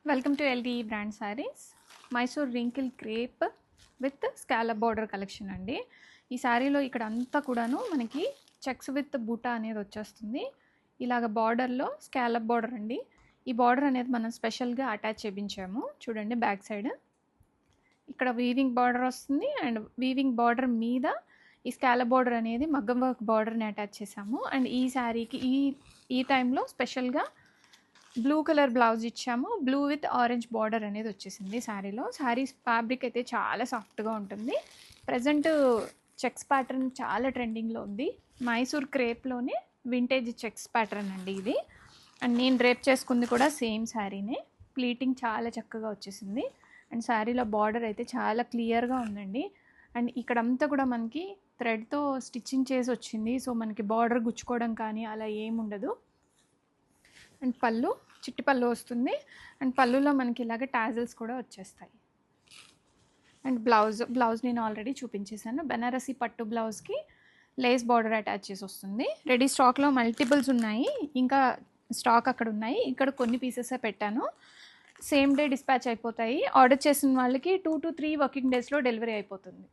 Welcome to LDE brand saris. Mysore wrinkle crepe with scallop border collection అండి. ఈ శారీలో ఇక్కడ అంతా కూడాను మనకి చెక్స్ విత్ బూటా అనేది వచ్చేస్తుంది. ఇలాగ బార్డర్లో స్కాలప్ బార్డర్ అండి. ఈ బార్డర్ అనేది మనం స్పెషల్గా అటాచ్ చేయించాము. చూడండి బ్యాక్ సైడ్ ఇక్కడ వీవింగ్ బార్డర్ వస్తుంది అండ్ వీవింగ్ బార్డర్ మీద ఈ స్కాలప్ బార్డర్ అనేది మగ్గం వర్క్ బార్డర్ని అటాచ్ చేసాము. అండ్ ఈ శారీకి ఈ టైంలో స్పెషల్గా బ్లూ కలర్ బ్లౌజ్ ఇచ్చాము. బ్లూ విత్ ఆరెంజ్ బార్డర్ అనేది వచ్చేసింది శారీలో. శారీ ఫ్యాబ్రిక్ అయితే చాలా సాఫ్ట్గా ఉంటుంది. ప్రజెంట్ చెక్స్ ప్యాటర్న్ చాలా ట్రెండింగ్లో ఉంది. మైసూర్ క్రేప్లోనే వింటేజ్ చెక్స్ ప్యాటర్న్ అండి ఇది. అండ్ నేను డ్రేప్ చేసుకుంది కూడా సేమ్ శారీనే. ప్లీటింగ్ చాలా చక్కగా వచ్చేసింది. అండ్ శారీలో బార్డర్ అయితే చాలా క్లియర్గా ఉందండి. అండ్ ఇక్కడంతా కూడా మనకి థ్రెడ్తో స్టిచ్చింగ్ చేసి వచ్చింది. సో మనకి బార్డర్ గుచ్చుకోవడం కానీ అలా ఏముండదు. అండ్ పళ్ళు చిట్టి పళ్ళు వస్తుంది. అండ్ పళ్ళులో మనకి ఇలాగ టాజిల్స్ కూడా వచ్చేస్తాయి. అండ్ బ్లౌజ్ నేను ఆల్రెడీ చూపించేశాను. బెనారసీ పట్టు బ్లౌజ్కి లేస్ బార్డర్ అటాచ్ చేసి వస్తుంది. రెడీ స్టాక్లో మల్టిపుల్స్ ఉన్నాయి, ఇంకా స్టాక్ అక్కడ ఉన్నాయి. ఇక్కడ కొన్ని పీసెసే పెట్టాను. సేమ్ డే డిస్పాచ్ అయిపోతాయి. ఆర్డర్ చేసిన వాళ్ళకి 2 to 3 వర్కింగ్ డేస్లో డెలివరీ అయిపోతుంది.